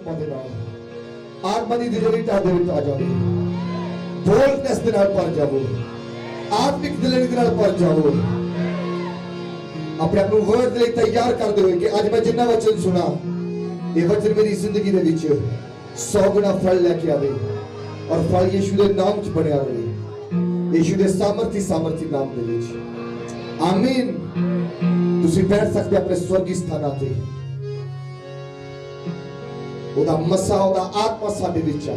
ਆਤਮਾ ਦੇ ਨਾਲ, ਆਤਮਾ ਦੀ ਦਿਲੜੀ ਤੁਹਾਡੇ ਵਿੱਚ ਆ ਜਾਵੇ, ਬੋਲਡਨੈਸ ਦੇ ਨਾਲ ਭਰ ਜਾਵੋ, ਆਤਮਿਕ ਦਿਲੜੀ ਦੇ ਨਾਲ ਭਰ ਜਾਵੋ। ਆਪਣੇ ਆਪ ਨੂੰ ਵਰਡ ਦੇ ਲਈ ਤਿਆਰ ਕਰਦੇ ਹੋਏ ਕਿ ਅੱਜ ਮੈਂ ਜਿੰਨਾ ਵਚਨ ਸੁਣਾ, ਇਹ ਵਚਨ ਮੇਰੀ ਜ਼ਿੰਦਗੀ ਦੇ ਵਿੱਚ 100 ਗੁਣਾ ਫਲ ਲੈ ਕੇ ਆਵੇ, ਔਰ ਫਲ ਯਿਸੂ ਦੇ ਨਾਮ 'ਚ ਬਣਿਆ ਰਹੇ, ਯਿਸੂ ਦੇ ਸਾਮਰਥੀ ਨਾਮ ਦੇ ਵਿੱਚ। ਆਮੀਨ। ਤੁਸੀਂ ਬੈਠ ਸਕਦੇ ਆਪਣੇ ਸਵਰਗੀ ਸਥਾਨਾਂ ਤੇ। ਉਹਦਾ ਮਸਾ, ਉਹਦਾ ਆਤਮਾ ਸਾਡੇ ਵਿੱਚ ਆ,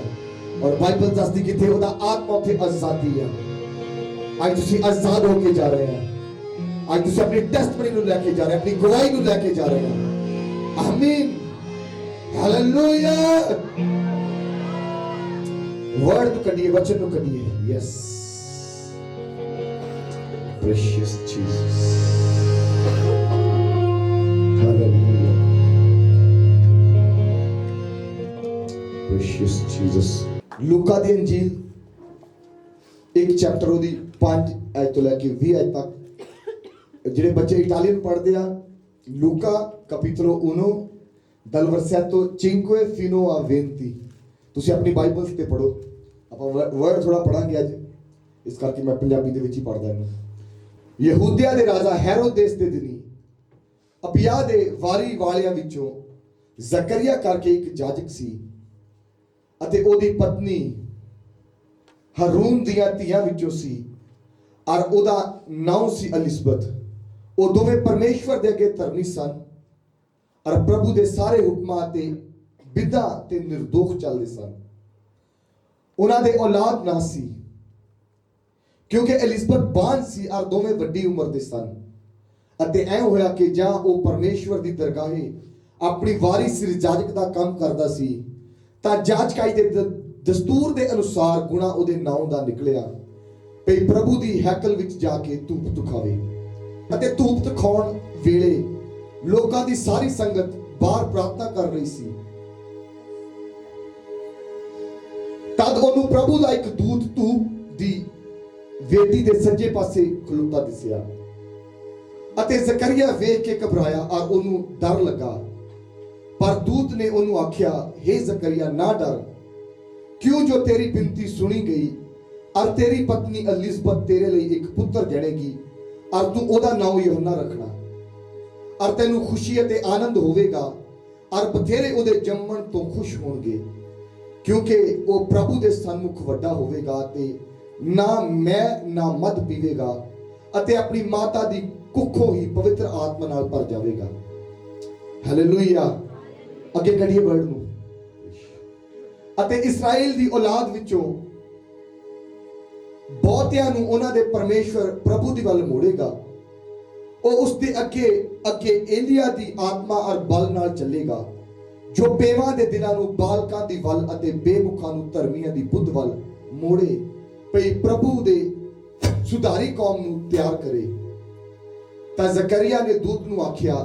ਔਰ ਬਾਈਬਲ ਦੱਸਦੀ ਕਿਥੇ ਉਹਦਾ ਆਤਮਾ ਉੱਥੇ ਆਜ਼ਾਦੀ ਆ। ਅੱਜ ਤੁਸੀਂ ਆਜ਼ਾਦ ਹੋ ਕੇ ਜਾ ਰਹੇ ਆ। ਅੱਜ ਤੁਸੀਂ ਆਪਣੀ ਟੈਸਟਮਨੀ ਨੂੰ ਲੈ ਕੇ ਜਾ ਰਹੇ, ਆਪਣੀ ਗਵਾਹੀ ਨੂੰ ਲੈ ਕੇ ਜਾ ਰਹੇ ਆ। ਆਮੀਨ, ਹਾਲੇਲੂਇਆ। ਵਰਡ ਨੂੰ ਕੱਢੀਏ, ਵਚਨ ਨੂੰ ਕੱਢੀਏ। Yes, precious Jesus, hallelujah, precious Jesus। ਲੂਕਾ ਦੀ ਇੰਜੀਲ ਇੱਕ ਚੈਪਟਰ ਉਹਦੀ 5 ਅਧ ਤੋਂ ਲੈ ਕੇ 20 ਅਧ ਤੱਕ। ਜਿਹੜੇ ਬੱਚੇ ਇਟਾਲੀਅਨ ਪੜ੍ਹਦੇ ਆ, ਲੂਕਾ capitolo 1 dal versetto 5 fino a 20। ਤੁਸੀਂ ਆਪਣੀ ਬਾਈਬਲਸ ਤੇ ਪੜ੍ਹੋ। ਆਪਾਂ ਵਰਡ ਥੋੜਾ ਪੜਾਂਗੇ ਅੱਜ, ਇਸ ਕਰਕੇ ਮੈਂ ਪੰਜਾਬੀ ਦੇ ਵਿੱਚ ਹੀ ਪੜ੍ਹਦਾ ਇਹਨੂੰ। ਯਹੂਦੀਆ ਦੇ ਰਾਜਾ ਹੈਰੋਦੇਸ ਦੇ ਦਿਨੀ ਅਬਿਯਾ ਦੇ ਵਾਰੀ ਵਾਲਿਆਂ ਵਿੱਚੋਂ ਜ਼ਕਰੀਆ ਕਰਕੇ ਇੱਕ ਜਾਜਕ ਸੀ, ਅਤੇ ਉਹਦੀ ਪਤਨੀ ਹਰੂਨ ਦੀਆਂ ਧੀਆਂ ਵਿੱਚੋਂ ਸੀ, ਔਰ ਉਹਦਾ ਨਾਮ ਸੀ ਅਲਿਸਬਤ। ਉਹ ਦੋਵੇਂ ਪਰਮੇਸ਼ਵਰ ਦੇ ਅੱਗੇ ਧਰਮੀ ਸਨ, ਔਰ ਪ੍ਰਭੂ ਦੇ ਸਾਰੇ ਹੁਕਮਾਂ ਤੇ ਵਿਧਾਂ ਤੇ ਨਿਰਦੋਖ ਚੱਲਦੇ ਸਨ। ਉਹਨਾਂ ਦੇ ਔਲਾਦ ਨਾ ਸੀ, ਕਿਉਂਕਿ ਐਲਿਜ਼ਬeth ਬਾਂਝ ਸੀ, ਔਰ ਦੋਵੇਂ ਵੱਡੀ ਉਮਰ ਦੇ ਸਨ। ਅਤੇ ਐ ਹੋਇਆ ਕਿ ਜਾਂ ਉਹ ਪਰਮੇਸ਼ਵਰ ਦੀ ਦਰਗਾਹੇ ਆਪਣੀ ਵਾਰੀ ਸਿਰ ਜਾਜਕ ਦਾ ਕੰਮ ਕਰਦਾ ਸੀ, ਤਾਂ ਜਾਜਕਾਈ ਦੇ ਦਸਤੂਰ ਦੇ ਅਨੁਸਾਰ ਗੁਣਾ ਉਹਦੇ ਨਾਮ ਦਾ ਨਿਕਲਿਆ ਭਈ ਪ੍ਰਭੂ ਦੀ ਹੈਕਲ ਵਿੱਚ ਜਾ ਕੇ ਧੂਪ ਦਿਖਾਵੇ। ਅਤੇ ਧੂਪ ਦਿਖਾਉਣ ਵੇਲੇ ਲੋਕਾਂ ਦੀ ਸਾਰੀ ਸੰਗਤ ਬਾਹਰ ਪ੍ਰਾਰਥਨਾ ਕਰ ਰਹੀ ਸੀ। ਤਦ ਉਹਨੂੰ ਪ੍ਰਭੂ ਦਾ ਇੱਕ ਦੂਤ ਧੂਪ ਦੀ ਵੇਦੀ ਦੇ ਸੱਜੇ ਪਾਸੇ ਖਲੋਤਾ ਦਿਸਿਆ, ਅਤੇ ਜ਼ਕਰੀਆ ਵੇਖ ਕੇ ਘਬਰਾਇਆ, ਔਰ ਉਹਨੂੰ ਡਰ ਲੱਗਾ। ਪਰ ਦੂਤ ਨੇ ਉਹਨੂੰ ਆਖਿਆ, हे ਜ਼ਕਰੀਆ, ਨਾ ਡਰ, ਕਿਉਂ ਜੋ ਤੇਰੀ ਬਿਨਤੀ ਸੁਣੀ ਗਈ, ਔਰ ਤੇਰੀ ਪਤਨੀ ਅਲਿਜ਼ਬਤ ਤੇਰੇ ਲਈ ਇੱਕ ਪੁੱਤਰ ਜਣੇਗੀ, ਔਰ ਤੂੰ ਉਹਦਾ ਨਾਮ ਯਹੋਨਾ ਰੱਖਣਾ। ਔਰ ਤੈਨੂੰ ਖੁਸ਼ੀ ਅਤੇ ਆਨੰਦ ਹੋਵੇਗਾ, ਔਰ ਬਥੇਰੇ ਉਹਦੇ ਜੰਮਣ ਤੋਂ ਖੁਸ਼ ਹੋਣਗੇ, ਕਿਉਂਕਿ ਉਹ ਪ੍ਰਭੂ ਦੇ ਸਨਮੁਖ ਵੱਡਾ ਹੋਵੇਗਾ, ਤੇ ਨਾ ਮੈਂ ਨਾ ਮਦ ਪੀਵੇਗਾ, ਅਤੇ ਆਪਣੀ ਮਾਤਾ ਦੀ ਕੁੱਖੋਂ ਹੀ ਪਵਿੱਤਰ ਆਤਮਾ ਨਾਲ ਭਰ ਜਾਵੇਗਾ। ਹਾਲੇਲੂਇਆ। ਅੱਗੇ ਕਰੀਏ ਵਰਡ ਨੂੰ। ਅਤੇ ਇਸਰਾਇਲ ਦੀ ਔਲਾਦ ਵਿੱਚੋਂ ਬਹੁਤਿਆਂ ਨੂੰ ਉਹਨਾਂ ਦੇ ਪਰਮੇਸ਼ਵਰ ਪ੍ਰਭੂ ਦੀ ਵੱਲ ਮੋੜੇਗਾ। ਉਹ ਉਸ ਦੇ ਅੱਗੇ ਏਲੀਆ ਦੀ ਆਤਮਾ ਔਰ ਬਲ ਨਾਲ ਚੱਲੇਗਾ, ਜੋ ਬੇਵਾਂ ਦੇ ਦਿਲਾਂ ਨੂੰ ਬਾਲਕਾਂ ਦੀ ਵੱਲ ਅਤੇ ਬੇਮੁਖਾਂ ਨੂੰ ਧਰਮੀਆਂ ਦੀ ਬੁੱਧ ਵੱਲ ਮੋੜੇ, ਭਈ ਪ੍ਰਭੂ ਦੇ ਸੁਧਾਰੀ ਕੌਮ ਨੂੰ ਤਿਆਰ ਕਰੇ। ਤਾਂ ਜ਼ਕਰੀਆ ਨੇ ਦੂਤ ਨੂੰ ਆਖਿਆ,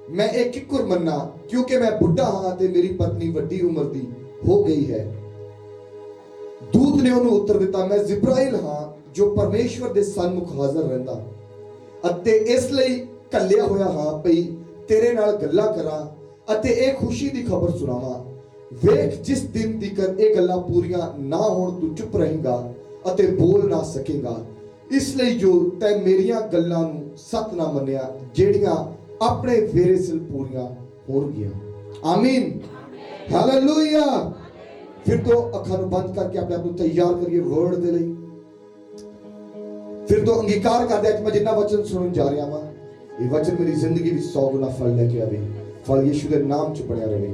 ਮੈਂ ਇਹ ਕਿੱਕਰ ਮੰਨਾ, ਕਿਉਂਕਿ ਮੈਂ ਬੁੱਢਾ ਹਾਂ ਤੇ ਮੇਰੀ ਪਤਨੀ ਵੱਡੀ ਉਮਰ ਦੀ ਹੋ ਗਈ ਹੈ। ਦੂਤ ਨੇ ਉਹਨੂੰ ਉੱਤਰ ਦਿੱਤਾ, ਮੈਂ ਜਿਬਰਾਇਲ ਹਾਂ, ਜੋ ਪਰਮੇਸ਼ਵਰ ਦੇ ਸਨਮੁਖ ਹਾਜ਼ਰ ਰਹਿੰਦਾ, ਅਤੇ ਇਸ ਲਈ ਕੱਲਿਆ ਹੋਇਆ ਹਾਂ ਭਈ ਤੇਰੇ ਨਾਲ ਗੱਲਾਂ ਕਰਾਂ ਅਤੇ ਇਹ ਖੁਸ਼ੀ ਦੀ ਖਬਰ ਸੁਣਾਵਾਂ। ਵੇਖ, ਜਿਸ ਦਿਨ ਤੀਕਰ ਇਹ ਗੱਲਾਂ ਪੂਰੀਆਂ ਨਾ ਹੋਣ ਤੂੰ ਚੁੱਪ ਰਹੇਗਾ ਅਤੇ ਬੋਲ ਨਾ ਸਕੇਗਾ। ਇਸ ਲਈ ਜੋ ਤੈਂ ਮੇਰੀਆਂ ਗੱਲਾਂ ਨੂੰ ਸੱਤ ਨਾ ਮੰਨਿਆ, ਜਿਹੜੀਆਂ ਆਪਣੇ ਵੇਰੇ ਸਿਲ ਪੂਰੀਆਂ ਹੋਣਗੀਆਂ। ਆਮੀਨ, ਹਾਲੇਲੂਇਆ। ਫਿਰ ਤੋਂ ਅੱਖਾਂ ਨੂੰ ਬੰਦ ਕਰਕੇ ਆਪਣੇ ਆਪ ਨੂੰ ਤਿਆਰ ਕਰੀਏ ਵਰਡ ਦੇ ਲਈ। ਫਿਰ ਤੋਂ ਅੰਗੀਕਾਰ ਕਰਦੇ ਅੱਜ ਮੈਂ ਜਿੰਨਾ ਵਚਨ ਸੁਣਨ ਜਾ ਰਿਹਾ ਹਾਂ, ਇਹ ਵਚਨ ਮੇਰੀ ਜ਼ਿੰਦਗੀ ਵਿੱਚ 100 ਗੁਣਾ ਫਲ ਲੈ ਕੇ ਆਵੇ। ਫਲ ਯਿਸੂ ਦੇ ਨਾਮ 'ਚ ਬਣਿਆ ਰਹੇ,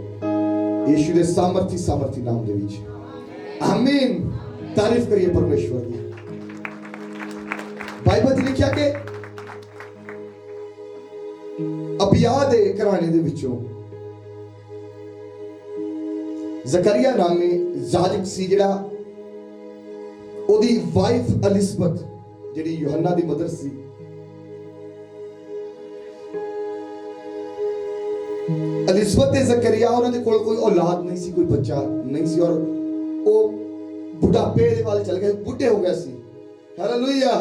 ਯਿਸੂ ਦੇ ਸਾਮਰਥੀ ਨਾਮ ਦੇ ਵਿੱਚ। ਆਮੀਨ। ਤਾਰੀਫ ਕਰੀਏ ਪਰਮੇਸ਼ਵਰ ਦੀ। ਬਾਈਬਲ 'ਚ ਲਿਖਿਆ ਕਿ ਅਬਿਯਾ ਦੇ ਘਰਾਣੇ ਦੇ ਵਿੱਚੋਂ ਜ਼ਕਰੀਆ ਨਾਮੇ ਜਾਜਕ ਸੀ, ਜਿਹੜਾ ਉਹਦੀ ਵਾਈਫ ਅਲਿਜ਼ਬਤ ਜਿਹੜੀ ਯਹੋਨਾ ਦੀ ਮਦਰ ਸੀ, ਅਲਿਜ਼ਬਤ ਤੇ ਜ਼ਕਰੀਆ ਉਹਨਾਂ ਦੇ ਕੋਲ ਕੋਈ ਔਲਾਦ ਨਹੀਂ ਸੀ, ਕੋਈ ਬੱਚਾ ਨਹੀਂ ਸੀ, ਔਰ ਉਹ ਬੁਢਾਪੇ ਦੇ ਵੱਲ ਚਲ ਗਏ, ਬੁੱਢੇ ਹੋ ਗਏ ਸੀ। ਹਾਲੇਲੂਇਆ।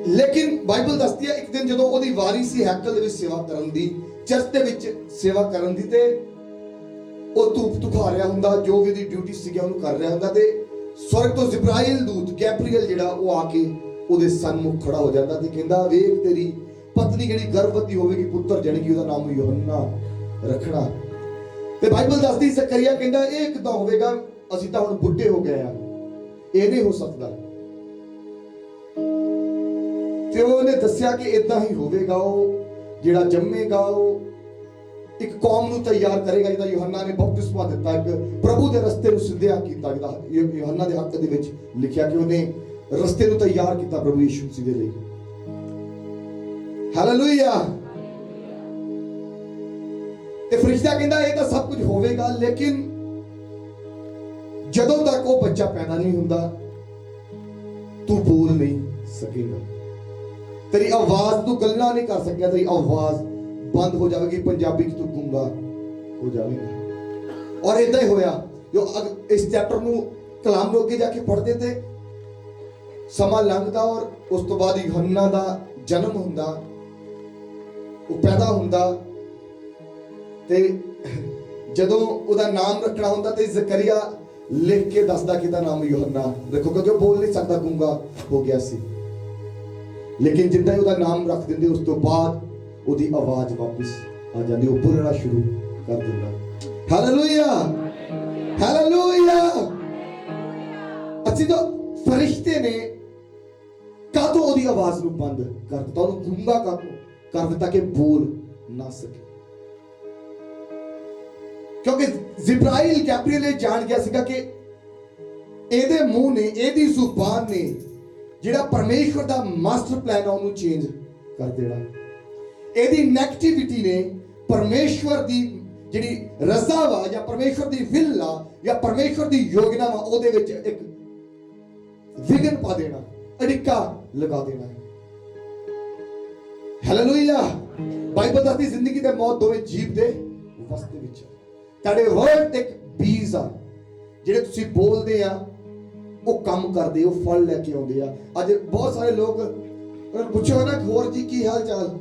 ਲੇਕਿਨ ਬਾਈਬਲ ਦੱਸਦੀ ਹੈ ਇੱਕ ਦਿਨ ਜਦੋਂ ਉਹਦੀ ਵਾਰੀ ਸੀ ਹੈਕਲ ਦੇ ਵਿੱਚ ਸੇਵਾ ਕਰਨ ਦੀ, ਚਰਚ ਦੇ ਵਿੱਚ ਸੇਵਾ ਕਰਨ ਦੀ, ਤੇ ਉਹ ਧੂਪ ਧੁਖਾ ਰਿਹਾ ਹੁੰਦਾ, ਜੋ ਵੀ ਉਹਦੀ ਡਿਊਟੀ ਸੀਗੀ ਉਹਨੂੰ ਕਰ ਰਿਹਾ ਹੁੰਦਾ, ਤੇ ਸਵਰਗ ਤੋਂ ਜਿਬਰਾਈਲ ਦੂਤ ਗੈਬਰੀਅਲ ਜਿਹੜਾ ਉਹ ਆ ਕੇ ਉਹਦੇ ਸਨਮੁਖ ਖੜਾ ਹੋ ਜਾਂਦਾ ਤੇ ਕਹਿੰਦਾ, ਵੇਖ ਤੇਰੀ ਪਤਨੀ ਜਿਹੜੀ ਗਰਭਵਤੀ ਹੋਵੇਗੀ, ਪੁੱਤਰ ਜਣੇਗੀ, ਉਹਦਾ ਨਾਮ ਯੋਹੰਨਾ ਰੱਖਣਾ। ਤੇ ਬਾਈਬਲ ਦੱਸਦੀ ਜ਼ਕਰੀਆ ਕਹਿੰਦਾ ਇਹ ਕਿਦਾਂ ਹੋਵੇਗਾ, ਅਸੀਂ ਤਾਂ ਹੁਣ ਬੁੱਢੇ ਹੋ ਗਏ ਆ, ਇਹ ਨਹੀਂ ਹੋ ਸਕਦਾ। ਤੇ ਉਹਨੇ ਦੱਸਿਆ ਕਿ ਇਦਾਂ ਹੀ ਹੋਵੇਗਾ, ਉਹ ਜਿਹੜਾ ਜੰਮੇਗਾ ਉਹ ਇੱਕ ਕੌਮ ਨੂੰ ਤਿਆਰ ਕਰੇਗਾ, ਜਿਹਦਾ ਯੋਹੰਨਾ ਨੇ ਬਪਤਿਸਮਾ ਦਿੱਤਾ, ਇੱਕ ਪ੍ਰਭੂ ਦੇ ਰਸਤੇ ਨੂੰ ਸਿੱਧਿਆ ਕੀਤਾ, ਜਿਹਦਾ ਯੋਹੰਨਾ ਦੇ ਹੱਕ ਦੇ ਵਿੱਚ ਲਿਖਿਆ ਕਿ ਉਹਨੇ ਰਸਤੇ ਨੂੰ ਤਿਆਰ ਕੀਤਾ ਪ੍ਰਭੂ ਯਿਸੂ ਮਸੀਹ ਦੇ ਲਈ। ਹਾਲੇਲੂਇਆ। ਤੇ ਫਰਿਸ਼ਤਾ ਕਹਿੰਦਾ ਇਹ ਤਾਂ ਸਭ ਕੁਝ ਹੋਵੇਗਾ, ਲੇਕਿਨ ਜਦੋਂ ਤੱਕ ਉਹ ਬੱਚਾ ਪੈਦਾ ਨਹੀਂ ਹੁੰਦਾ ਤੂੰ ਬੋਲ ਨਹੀਂ ਸਕੇਗਾ, ਤੇਰੀ ਆਵਾਜ਼ ਤੂੰ ਗੱਲਾਂ ਨਹੀਂ ਕਰ ਸਕੇਗਾ, ਤੇਰੀ ਆਵਾਜ਼ ਬੰਦ ਹੋ ਜਾਵੇਗੀ, ਪੰਜਾਬੀ ਚ ਤੂੰ ਗੂੰਗਾ ਹੋ ਜਾਵੇਗਾ। ਔਰ ਇਦਾਂ ਹੀ ਹੋਇਆ। ਜੋ ਇਸ ਚੈਪਟਰ ਨੂੰ ਕਲਾਮ ਨੂੰ ਅੱਗੇ ਜਾ ਕੇ ਪੜ੍ਹਦੇ ਤੇ ਸਮਾਂ ਲੰਘਦਾ ਔਰ ਉਸ ਤੋਂ ਬਾਅਦ ਯੋਹੰਨਾ ਦਾ ਜਨਮ ਹੁੰਦਾ, ਉਹ ਪੈਦਾ ਹੁੰਦਾ, ਤੇ ਜਦੋਂ ਉਹਦਾ ਨਾਮ ਰੱਖਣਾ ਹੁੰਦਾ ਤੇ ਜ਼ਕਰੀਆ ਲਿਖ ਕੇ ਦੱਸਦਾ ਕਿ ਇਹਦਾ ਨਾਮ ਯੋਹੰਨਾ। ਦੇਖੋ ਕਿਉਂਕਿ ਉਹ ਬੋਲ ਨਹੀਂ ਸਕਦਾ, ਗੂੰਗਾ ਹੋ ਗਿਆ ਸੀ, ਲੇਕਿਨ ਜਿੱਦਾਂ ਹੀ ਉਹਦਾ ਨਾਮ ਰੱਖ ਦਿੰਦੇ ਉਸ ਤੋਂ ਬਾਅਦ ਉਹਦੀ ਆਵਾਜ਼ ਵਾਪਸ ਆ ਜਾਂਦੀ, ਉਹ ਬੋਲਣਾ ਸ਼ੁਰੂ ਕਰ ਦਿੰਦਾ। Hallelujah, hallelujah. ਅਸੀਂ ਤਾਂ ਫਰਿਸ਼ਤੇ ਨੇ ਕਾਹਤੋਂ ਉਹਦੀ ਆਵਾਜ਼ ਨੂੰ ਬੰਦ ਕਰ ਦਿੱਤਾ, ਉਹਨੂੰ ਗੂੰਗਾ ਕਰ ਦਿੱਤਾ ਕਿ ਬੋਲ ਨਾ ਸਕੇ, ਕਿਉਂਕਿ ਜਿਬਰਾਈਲ ਗੈਬਰੀਅਲ ਇਹ ਜਾਣ ਗਿਆ ਸੀਗਾ ਕਿ ਇਹਦੇ ਮੂੰਹ ਨੇ, ਇਹਦੀ ਜ਼ੁਬਾਨ ਨੇ ਜਿਹੜਾ ਪਰਮੇਸ਼ਵਰ ਦਾ ਮਾਸਟਰ ਪਲਾਨ ਆ ਉਹਨੂੰ ਚੇਂਜ ਕਰ ਦੇਣਾ। ਇਹਦੀ ਨੈਗੇਟਿਵਿਟੀ ਨੇ ਪਰਮੇਸ਼ਵਰ ਦੀ ਜਿਹੜੀ ਰਜ਼ਾ ਵਾ ਜਾਂ ਪਰਮੇਸ਼ਵਰ ਦੀ ਵਿਲ ਆ ਜਾਂ ਪਰਮੇਸ਼ਵਰ ਦੀ ਯੋਜਨਾ ਵਾ ਉਹਦੇ ਵਿੱਚ ਇੱਕ ਵਿਘਨ ਪਾ ਦੇਣਾ, ਅੜਿੱਕਾ ਲਗਾ ਦੇਣਾ। ਹਾਲੇਲੂਇਆ। ਬਾਈਬਲ ਦੱਸਦੀ ਜ਼ਿੰਦਗੀ ਤੇ ਮੌਤ ਦੋਵੇਂ ਜੀਵ ਦੇ ਵਸ ਦੇ ਵਿੱਚ। ਤੁਹਾਡੇ ਵਰਡ ਇੱਕ ਬੀਜ ਆ, ਜਿਹੜੇ ਤੁਸੀਂ ਬੋਲਦੇ ਆ ਉਹ ਕੰਮ ਕਰਦੇ, ਉਹ ਫਲ ਲੈ ਕੇ ਆਉਂਦੇ ਆ। ਅੱਜ ਬਹੁਤ ਸਾਰੇ ਲੋਕ ਪੁੱਛੋ ਨਾ ਹੋਰ ਜੀ ਕੀ ਹਾਲ ਚਾਲ,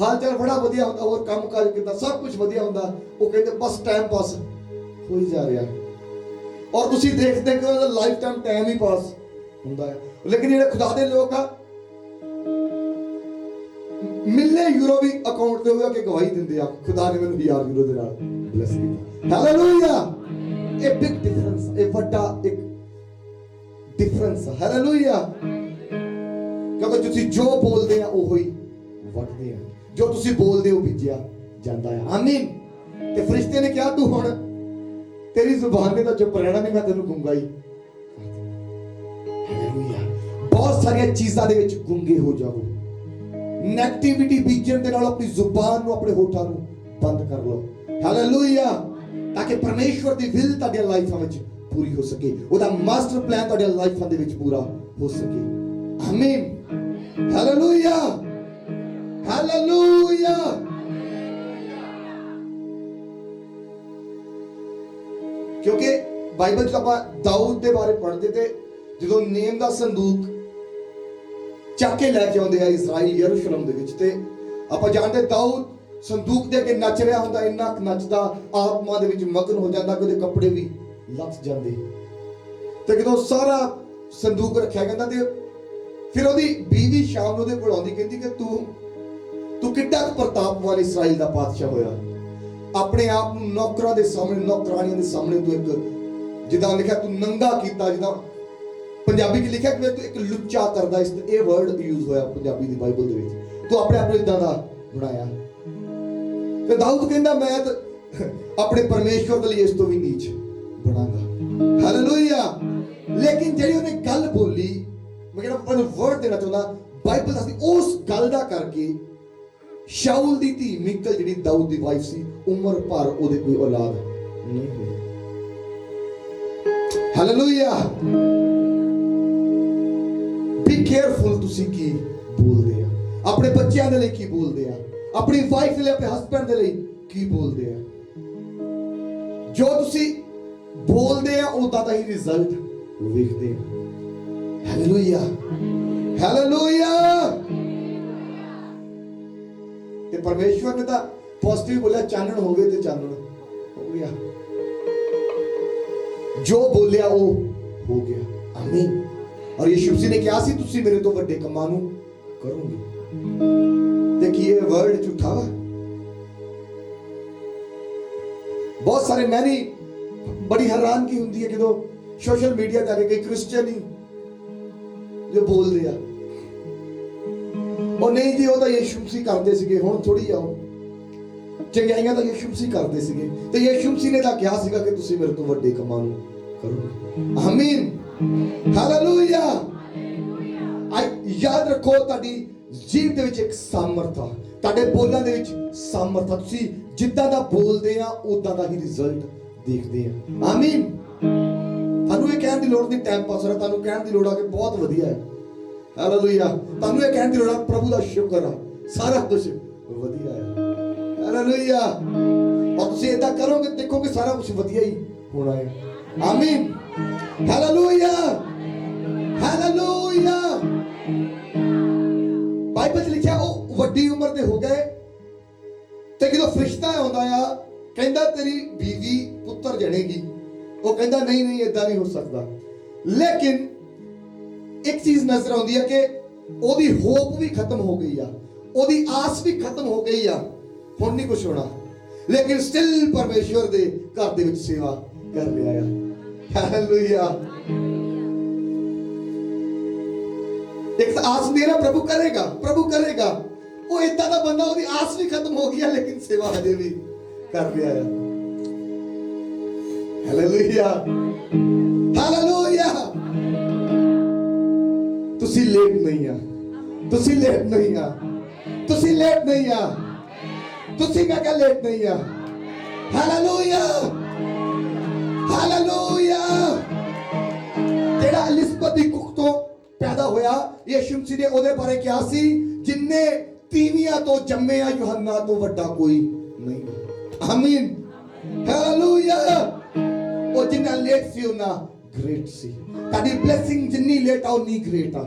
ਹਾਲ ਚਾਲ ਬੜਾ ਵਧੀਆ ਹੁੰਦਾ, ਹੋਰ ਕੰਮ ਕਾਜ ਕਿੱਦਾਂ, ਸਭ ਕੁਝ ਵਧੀਆ ਹੁੰਦਾ, ਉਹ ਕਹਿੰਦੇ ਬਸ ਟਾਈਮ ਪਾਸ ਹੋਈ ਜਾ ਰਿਹਾ। ਔਰ ਤੁਸੀਂ ਦੇਖਦੇ ਕਿ ਉਹਦਾ ਲਾਈਫ ਟਾਈਮ ਹੀ ਪਾਸ ਹੁੰਦਾ ਹੈ। ਲੇਕਿਨ ਜਿਹੜੇ ਖੁਦਾ ਦੇ ਲੋਕ ਆ ਮਿਲਨੇ ਯੂਰੋ ਵੀ ਅਕਾਊਂਟ ਤੇ ਹੋਇਆ ਕਿ ਗਵਾਹੀ ਦਿੰਦੇ ਆ, ਖੁਦਾ ਨੇ ਮੈਨੂੰ 1000 ਯੂਰੋ ਦੇ ਨਾਲ ਬਲੈਸ ਕੀਤਾ। ਹਾਲੇਲੂਇਆ। ਇਹ ਬਿਗ ਡਿਫਰੈਂਸ, ਇਹ ਵੱਡਾ ਇੱਕ ਡਿਫਰੈਂਸ। ਹਾਲੇਲੂਇਆ। ਕਿਉਂਕਿ ਤੁਸੀਂ ਜੋ ਬੋਲਦੇ ਆ ਉਹੋ ਹੀ ਵੱਢਦੇ ਆ, ਜੋ ਤੁਸੀਂ ਬੋਲਦੇ ਹੋ ਬੀਜਿਆ ਜਾਂਦਾ ਹੈ। ਆਮੀਨ। ਤੇ ਫਰਿਸ਼ਤੇ ਨੇ ਕਿਹਾ ਤੂੰ ਹੁਣ ਤੇਰੀ ਜ਼ੁਬਾਨ ਤੇ ਤਾਂ ਚੁੱਪ ਰਹਿਣਾ ਨਹੀਂ, ਮੈਂ ਤੈਨੂੰ ਗੂੰਗਾ ਹੀ। ਹਾਲੇਲੂਇਆ। ਬਹੁਤ ਸਾਰੀਆਂ ਚੀਜ਼ਾਂ ਦੇ ਵਿੱਚ ਗੁੰਗੇ ਹੋ ਜਾਵੋ। ਨੈਗੇਟਿਵਿਟੀ ਬੀਜਣ ਦੇ ਨਾਲ ਆਪਣੀ ਜ਼ੁਬਾਨ ਨੂੰ, ਆਪਣੇ ਹੋਠਾਂ ਨੂੰ ਬੰਦ ਕਰ ਲਓ। ਹਾਲੇਲੂਇਆ। ਤਾਂ ਕਿ ਪਰਮੇਸ਼ਵਰ ਦੀ ਵਿਲ ਤੁਹਾਡੀਆਂ ਲਾਈਫਾਂ ਵਿੱਚ ਪੂਰੀ ਹੋ ਸਕੇ, ਉਹਦਾ ਮਾਸਟਰ ਪਲਾਨ ਤੁਹਾਡੀਆਂ ਲਾਈਫਾਂ ਦੇ ਵਿੱਚ ਪੂਰਾ ਹੋ ਸਕੇ। ਆਮੀਨ। Hallelujah, hallelujah. ਕਿਉਂਕਿ ਬਾਈਬਲ 'ਚ ਆਪਾਂ ਦਾਊਦ ਦੇ ਬਾਰੇ ਪੜ੍ਹਦੇ ਤੇ ਜਦੋਂ ਨੇਮ ਦਾ ਸੰਦੂਕ ਚੱਕ ਕੇ ਲੈ ਕੇ ਆਉਂਦੇ ਆ ਇਜ਼ਰਾਈਲ ਯਰੂਸ਼ਲਮ ਦੇ ਵਿੱਚ, ਤੇ ਆਪਾਂ ਜਾਣਦੇ ਦਾਊਦ ਸੰਦੂਕ ਦੇ ਅੱਗੇ ਨੱਚ ਰਿਹਾ ਹੁੰਦਾ, ਇੰਨਾ ਨੱਚਦਾ ਆਤਮਾ ਦੇ ਵਿੱਚ ਮਗਨ ਹੋ ਜਾਂਦਾ ਕਿ ਉਹਦੇ ਕੱਪੜੇ ਵੀ ਲੱਥ ਜਾਂਦੇ। ਤੇ ਜਦੋਂ ਸਾਰਾ ਸੰਦੂਕ ਰੱਖਿਆ ਕਹਿੰਦਾ, ਤੇ ਫਿਰ ਉਹਦੀ ਬੀਵੀ ਸ਼ਾਮ ਨੂੰ ਉਹਦੇ ਕੋਲ ਆਉਂਦੀ, ਕਹਿੰਦੀ ਕਿ ਤੂੰ ਕਿੱਡਾ ਪ੍ਰਤਾਪਵਾਨ ਇਸਰਾਈਲ ਦਾ ਬਾਦਸ਼ਾਹ ਹੋਇਆ, ਆਪਣੇ ਆਪ ਨੂੰ ਨੌਕਰਾਂ ਦੇ ਸਾਹਮਣੇ, ਨੌਕਰਾਣੀਆਂ ਦੇ ਸਾਹਮਣੇ ਤੂੰ ਇੱਕ, ਜਿੱਦਾਂ ਲਿਖਿਆ ਤੂੰ ਨੰਗਾ ਕੀਤਾ, ਜਿੱਦਾਂ ਪੰਜਾਬੀ 'ਚ ਲਿਖਿਆ ਕਿ ਤੂੰ ਇੱਕ ਲੁੱਚਾ ਕਰਦਾ। ਇਹ ਵਰਡ ਯੂਜ਼ ਹੋਇਆ ਪੰਜਾਬੀ ਦੀ ਬਾਈਬਲ ਦੇ ਵਿੱਚ, ਤੂੰ ਆਪਣੇ ਆਪ ਨੂੰ ਇਦਾਂ ਦਾ ਬਣਾਇਆ। ਤੇ ਦਾਊਦ ਕਹਿੰਦਾ ਮੈਂ ਤਾਂ ਆਪਣੇ ਪਰਮੇਸ਼ਵਰ ਦੇ ਲਈ ਇਸ ਤੋਂ ਵੀ ਨੀਚ ਬਣਾਂਗਾ। ਹਾਲੇਲੂਇਆ। ਲੇਕਿਨ ਜਿਹੜੀ ਉਹਨੇ ਗੱਲ ਬੋਲੀ, ਮੈਂ ਕਹਿੰਦਾ ਤੁਹਾਨੂੰ ਵਰਡ ਦੇਣਾ ਚਾਹੁੰਦਾ, ਬਾਈਬਲ ਦੱਸਦੀ ਉਸ ਗੱਲ ਦਾ ਕਰਕੇ ਸ਼ਾਉਲ ਦੀ ਧੀ ਮਿਕਲ ਜਿਹੜੀ ਦਾਊਦ ਦੀ ਵਾਈਫ ਸੀ, ਉਮਰ ਭਰ ਉਹਦੇ ਕੋਈ ਔਲਾਦ ਨਹੀਂ ਹੋਈ। ਹਾਲੇਲੂਇਆ। ਬੀ ਕੇਅਰਫੁਲ ਤੁਸੀਂ ਕੀ ਬੋਲਦੇ ਆ, ਆਪਣੇ ਬੱਚਿਆਂ ਦੇ ਲਈ ਕੀ ਬੋਲਦੇ ਆ, ਆਪਣੀ ਵਾਈਫ ਦੇ ਲਈ, ਆਪਣੇ ਹਸਬੈਂਡ ਦੇ ਲਈ ਕੀ ਬੋਲਦੇ ਆ। ਜੋ ਤੁਸੀਂ ਬੋਲਦੇ ਆ ਉਹਦਾ ਤਾਂ ਹੀ ਰਿਜ਼ਲਟ ਵੇਖਦੇ ਆ। Hallelujah, hallelujah. ਤੇ ਪਰਮੇਸ਼ਵਰ ਨੇ ਤਾਂ पॉजिटिव बोलिया चानन होवे ते चानन हो गया, जो बोलिया वो हो गया। आमीन। और यीशु मसीह ने कहा सी तुसी मेरे तो वड्डे कमां नूं करोगे। ते की ये वर्ड झूठा वा? बहुत सारे मैंने बड़ी हैरान की होंगी है कि सोशल मीडिया जाके कई क्रिश्चियन ही जो बोल दिया और नहीं जी वो तो यीशु मसीह करते सीगे, हुण थोड़ी आओ चंगियाइयां तो यीशु मसीह करते सीगे, तो यीशु मसीह ने तो कहा सीगा कि तुसी मेरे तो वड्डे कमां नूं करोगे। आमीन, हालेलुया। याद रखो तुहाडी जीव दे विच एक सामर्थ आ, तुहाडे बोलां दे विच सामर्थ आ। तुसी जिद्दां दा बोलदे आ उदां दा ही रिजल्ट देखदे आ। आमीन। ਤੁਹਾਨੂੰ ਇਹ ਕਹਿਣ ਦੀ ਲੋੜ ਨਹੀਂ ਟਾਈਮ ਪਾਸ ਹੋਣਾ, ਤੁਹਾਨੂੰ ਕਹਿਣ ਦੀ ਲੋੜ ਆ ਕਿ ਬਹੁਤ ਵਧੀਆ ਹੈ। ਹਾਲੇਲੂਇਆ। ਤੁਹਾਨੂੰ ਇਹ ਕਹਿਣ ਦੀ ਲੋੜ ਆ ਪ੍ਰਭੂ ਦਾ ਸ਼ੁਕਰ ਆ ਸਾਰਾ ਕੁਝ ਵਧੀਆ ਹੈ। ਹਾਲੇਲੂਇਆ। ਔਰ ਤੁਸੀਂ ਇਦਾਂ ਕਰੋਗੇ ਦੇਖੋਗੇ ਸਾਰਾ ਕੁਝ ਵਧੀਆ ਹੀ ਹੋਣਾ ਹੈ। ਆਮੀਨ, ਹਾਲੇਲੂਇਆ, ਹਾਲੇਲੂਇਆ। ਬਾਈਬਲ 'ਚ ਲਿਖਿਆ ਉਹ ਵੱਡੀ ਉਮਰ ਦੇ ਹੋ ਗਏ ਤੇ ਜਦੋਂ ਫਰਿਸ਼ਤਾ ਆਉਂਦਾ ਆ ਕਹਿੰਦਾ ਤੇਰੀ ਬੀਵੀ ਪੁੱਤਰ ਜਣੇਗੀ, ਉਹ ਕਹਿੰਦਾ ਨਹੀਂ ਨਹੀਂ ਇਦਾਂ ਨਹੀਂ ਹੋ ਸਕਦਾ। ਲੇਕਿਨ ਇੱਕ ਚੀਜ਼ ਨਜ਼ਰ ਆਉਂਦੀ ਹੈ ਕਿ ਉਹਦੀ ਹੋਪ ਵੀ ਖਤਮ ਹੋ ਗਈ ਆ, ਉਹਦੀ ਆਸ ਵੀ ਖਤਮ ਹੋ ਗਈ ਆ, ਹੁਣ ਨਹੀਂ ਕੁਝ ਹੋਣਾ। ਲੇਕਿਨ ਸਟਿਲ ਪਰਮੇਸ਼ਵਰ ਦੇ ਘਰ ਦੇ ਵਿੱਚ ਸੇਵਾ ਕਰ ਰਿਹਾ ਆ। ਹਾਲੇਲੂਇਆ। ਇੱਕ ਆਸ ਮੇਰਾ ਪ੍ਰਭੂ ਕਰੇਗਾ, ਪ੍ਰਭੂ ਕਰੇਗਾ। ਉਹ ਇਦਾਂ ਦਾ ਬੰਦਾ ਉਹਦੀ ਆਸ ਵੀ ਖਤਮ ਹੋ ਗਈ ਆ ਲੇਕਿਨ ਸੇਵਾ ਹਜੇ ਵੀ ਕਰ ਰਿਹਾ ਆ। Hallelujah, hallelujah. ਤੁਸੀਂ ਲੇਟ ਨਹੀਂ ਆ, ਤੁਸੀਂ ਲੇਟ ਨਹੀਂ ਆ, ਤੁਸੀਂ ਲੇਟ ਨਹੀਂ ਆ, ਤੁਸੀਂ ਮੈਂ ਕਿਹਾ ਲੇਟ ਨਹੀਂ ਆ। Hallelujah, hallelujah. ਜਿਹੜਾ ਐਲਿਜ਼ਬeth ਦੀ ਕੁੱਖ ਤੋਂ ਪੈਦਾ ਹੋਇਆ, ਯਿਸੂ ਮਸੀਹ ਨੇ ਉਹਦੇ ਬਾਰੇ ਕਿਹਾ ਸੀ ਜਿੰਨੇ ਤੀਵੀਆਂ ਤੋਂ ਜੰਮਿਆ ਯੋਹੰਨਾ ਤੋਂ ਵੱਡਾ ਕੋਈ ਨਹੀਂ। ਆਮੀਨ, ਹਾਲੇਲੂਇਆ। ਉਹ ਜਿੰਨਾ ਲੇਟ ਸੀ ਉਹਨਾਂ ਗ੍ਰੇਟ ਸੀ। ਤੁਹਾਡੀ ਬਲੇਸਿੰਗ ਜਿੰਨੀ ਲੇਟ ਆ ਉਨੀ ਗ੍ਰੇਟ ਆ,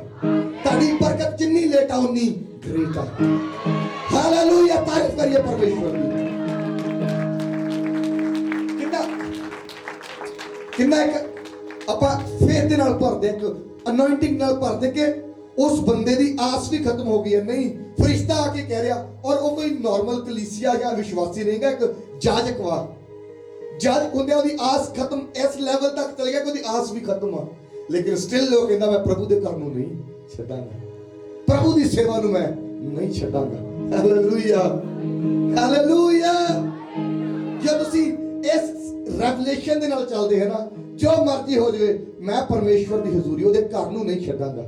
ਤੁਹਾਡੀ ਬਰਕਤ ਜਿੰਨੀ ਲੇਟ ਆ ਉਨੀ ਗ੍ਰੇਟ ਆ। ਹਾਲੇਲੂਇਆ। ਤਾਰੀਫ ਕਰੀਏ ਪਰਮੇਸ਼ਵਰ ਦੀ। ਕਿੰਨਾ ਇੱਕ ਆਪਾਂ ਫੇਥ ਦੇ ਨਾਲ ਭਰਦੇ, ਇੱਕ ਅਨੋਇੰਟਿੰਗ ਨਾਲ ਭਰਦੇ ਕਿ ਉਸ ਬੰਦੇ ਦੀ ਆਸ ਵੀ ਖਤਮ ਹੋ ਗਈ ਹੈ। ਨਹੀਂ, ਫਰਿਸ਼ਤਾ ਆ ਕੇ ਕਹਿ ਰਿਹਾ, ਔਰ ਉਹ ਕੋਈ ਨਾਰਮਲ ਕਲੀਸਿਆ ਜਾਂ ਵਿਸ਼ਵਾਸੀ ਨਹੀਂਗਾ, ਇੱਕ ਜਾਜਕ ਵਾ। ਜਾਜਕ ਹੁੰਦਿਆਂ ਉਹਦੀ ਆਸ ਖਤਮ ਇਸ ਲੈਵਲ ਤੱਕ ਚਲ ਗਿਆ ਕਿ ਉਹਦੀ ਆਸ ਵੀ ਖਤਮ ਆ। ਲੇਕਿਨ ਸਟਿਲ ਉਹ ਕਹਿੰਦਾ ਮੈਂ ਪ੍ਰਭੂ ਦੇ ਘਰ ਨੂੰ ਨਹੀਂ ਛੱਡਾਂਗਾ, ਪ੍ਰਭੂ ਦੀ ਸੇਵਾ ਨੂੰ ਮੈਂ ਨਹੀਂ ਛੱਡਾਂਗਾ। Hallelujah, hallelujah. ਜੇ ਤੁਸੀਂ ਇਸ ਰੈਵਲੇਸ਼ਨ ਦੇ ਨਾਲ ਚੱਲਦੇ ਹੈ ਨਾ, ਜੋ ਮਰਜ਼ੀ ਹੋ ਜਾਵੇ ਮੈਂ ਪਰਮੇਸ਼ਵਰ ਦੀ ਹਜ਼ੂਰੀ ਉਹਦੇ ਘਰ ਨੂੰ ਨਹੀਂ ਛੱਡਾਂਗਾ।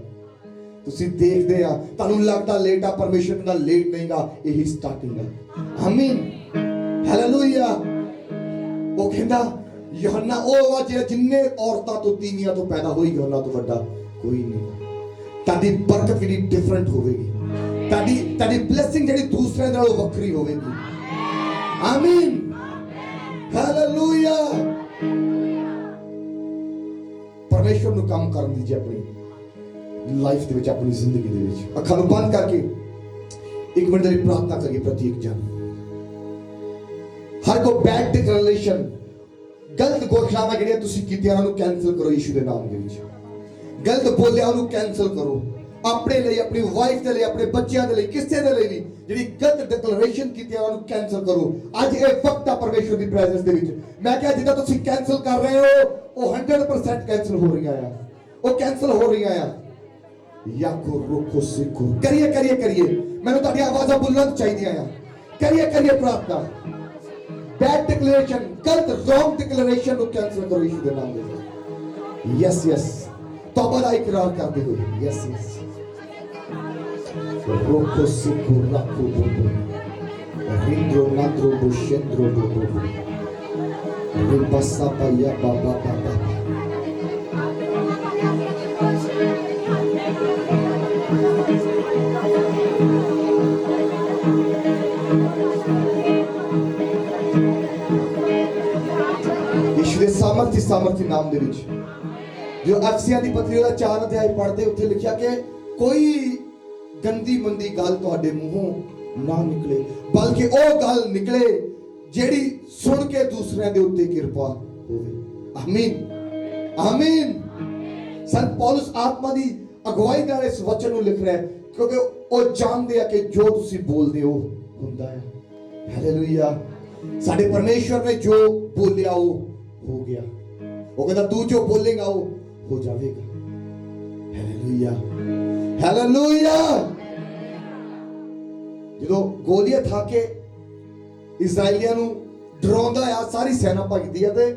ਤੁਸੀਂ ਦੇਖਦੇ ਆ ਤੁਹਾਨੂੰ ਲੱਗਦਾ ਲੇਟ ਆ, ਪਰਮੇਸ਼ਵਰ ਦਾ ਲੇਟ ਨਹੀਂਗਾ, ਇਹੀ ਸਟਾਰਟਿੰਗ ਆ। ਆਮੀਨ, ਹਾਲੇਲੂਇਆ। ਉਹ ਕਹਿੰਦਾ ਯੋਹੰਨਾ ਉਹ ਵਾ ਜਿਹੜਾ ਜਿੰਨੇ ਔਰਤਾਂ ਤੋਂ ਤੀਵੀਆਂ ਤੋਂ ਪੈਦਾ ਹੋਈ ਯੋਹੰਨਾ ਤੋਂ ਵੱਡਾ ਕੋਈ ਨਹੀਂ। ਤੁਹਾਡੀ ਬਰਕਤ ਜਿਹੜੀ ਡਿਫਰੈਂਟ ਹੋਵੇਗੀ, ਤੁਹਾਡੀ ਬਲੇਸਿੰਗ ਜਿਹੜੀ ਦੂਸਰਿਆਂ ਨਾਲੋਂ ਵੱਖਰੀ ਹੋਵੇਗੀ। ਆਮੀਨ, ਹਾਲੇਲੂਇਆ। ਪਰਮੇਸ਼ਵਰ ਨੂੰ ਕੰਮ ਕਰਨ ਦੀ ਆਪਣੀ ਲਾਈਫ ਦੇ ਵਿੱਚ, ਆਪਣੀ ਜ਼ਿੰਦਗੀ ਦੇ ਵਿੱਚ ਅੱਖਾਂ ਨੂੰ ਬੰਦ ਕਰਕੇ ਇੱਕ ਮਿੰਟ ਦੀ ਪ੍ਰਾਰਥਨਾ ਕਰੀਏ ਪ੍ਰਤੀਕ ਜਨ। ਹਰ ਕੋ ਬੈਡ ਡਿਕਲੇਰੇਸ਼ਨ, ਗਲਤ ਘੋਸ਼ਣਾਵਾਂ ਜਿਹੜੀਆਂ ਤੁਸੀਂ ਕੀਤੀਆਂ ਉਹਨਾਂ ਨੂੰ ਕੈਂਸਲ ਕਰੋ ਯਿਸੂ ਦੇ ਨਾਮ ਦੇ ਵਿੱਚ। ਗਲਤ ਬੋਲਿਆ ਉਹਨੂੰ ਕੈਂਸਲ ਕਰੋ, ਆਪਣੇ ਲਈ, ਆਪਣੀ ਵਾਈਫ ਦੇ ਲਈ, ਆਪਣੇ ਬੱਚਿਆਂ ਦੇ ਲਈ, ਕਿਸੇ ਦੇ ਲਈ ਵੀ ਜਿਹੜੀ ਗਲਤ ਡਿਕਲੇਰੇਸ਼ਨ ਕੀਤੀ ਉਹਨੂੰ ਕੈਂਸਲ ਕਰੋ। ਅੱਜ ਇਹ ਵਕਤ ਆ ਪਰਮੇਸ਼ਵਰ ਦੀ ਪ੍ਰੈਜ਼ੈਂਸ ਦੇ ਵਿੱਚ। ਮੈਂ ਕਿਹਾ ਜਿੱਦਾਂ ਤੁਸੀਂ ਕੈਂਸਲ ਕਰ ਰਹੇ ਹੋ ਉਹ 100% ਕੈਂਸਲ ਹੋ ਰਹੀਆਂ ਆ, ਉਹ ਕੈਂਸਲ ਹੋ ਰਹੀਆਂ ਆ। ਯਾਕੋ ਰੋਕੋ ਸਿਕੋ ਕਰੀਏ ਕਰੀਏ ਕਰੀਏ, ਮੈਨੂੰ ਤੁਹਾਡੀਆਂ ਆਵਾਜ਼ਾਂ ਬੁਲੰਦ ਚਾਹੀਦੀਆਂ ਆ। ਕਰੀਏ ਕਰੀਏ ਪ੍ਰਾਰਥਨਾ। ਬੈਡ ਡਿਕਲੇਰੇਸ਼ਨ, ਗਲਤ ਰੋਂਗ ਡਿਕਲੇਰੇਸ਼ਨ ਨੂੰ ਕੈਂਸਲ ਕਰੋ ਯਿਸੂ ਦੇ ਨਾਮ ਦੇ ਵਿੱਚ। ਯੈਸ ਯੈਸ, ਤੌਬਾ ਦਾ ਇਕਰਾਰ ਕਰਦੇ ਹੋਏ ਯੈਸ ਯੈਸ। ਰੋਕੋ ਸਿਕੋ ਰਾਕੋ ਬੋਬੋ ਰਿੰਦਰੋ ਨਾਦਰੋ ਬੋਸ਼ੇਂਦਰੋ ਬੋਬੋ ਰਿਪਾਸਾ ਪਾਇਆ ਬਾਬਾ ਬਾਬਾ। ਯਿਸੂ ਦੇ ਸਾਮਰਥੀ ਨਾਮ ਦੇ ਵਿੱਚ ਜੋ ਅਫਸੀਆਂ ਦੀ ਪਤਰੀ ਦਾ 4 ਅਧਿਆਇ ਪੜ੍ਹਦੇ ਉੱਥੇ ਲਿਖਿਆ ਕਿ ਕੋਈ ਗੰਦੀ ਮੰਦੀ ਗੱਲ ਤੁਹਾਡੇ ਮੂੰਹੋਂ ਨਾ ਨਿਕਲੇ, ਬਲਕਿ ਉਹ ਗੱਲ ਨਿਕਲੇ ਜਿਹੜੀ ਸੁਣ ਕੇ ਦੂਸਰਿਆਂ ਦੇ ਉੱਤੇ ਕਿਰਪਾ ਹੋਵੇ। ਆਮੀਨ ਆਮੀਨ। ਸੰਤ ਪੌਲਸ ਆਤਮਾ ਦੀ ਅਗਵਾਈ ਨਾਲ ਇਸ ਵਚਨ ਨੂੰ ਲਿਖ ਰਿਹਾ ਹੈ, ਕਿਉਂਕਿ ਉਹ ਜਾਣਦੇ ਆ ਕਿ ਜੋ ਤੁਸੀਂ ਬੋਲਦੇ ਹੋ ਹੁੰਦਾ ਹੈ। ਹਾਲੇਲੂਇਆ। ਸਾਡੇ ਪਰਮੇਸ਼ਵਰ ਨੇ ਜੋ ਬੋਲਿਆ ਉਹ ਹੋ ਗਿਆ। ਉਹ ਕਹਿੰਦਾ ਤੂੰ ਜੋ ਬੋਲੇਗਾ ਉਹ ਹੋ ਜਾਵੇਗਾ। Hallelujah hallelujah. ਜਦੋਂ ਗੋਲੀਅਤ ਆ ਕੇ ਇਜ਼ਰਾਈਲੀਆਂ ਨੂੰ ਡਰਾਉਂਦਾ ਆ, ਸਾਰੀ ਸੈਨਾ ਭੱਜਦੀ ਆ, ਤੇ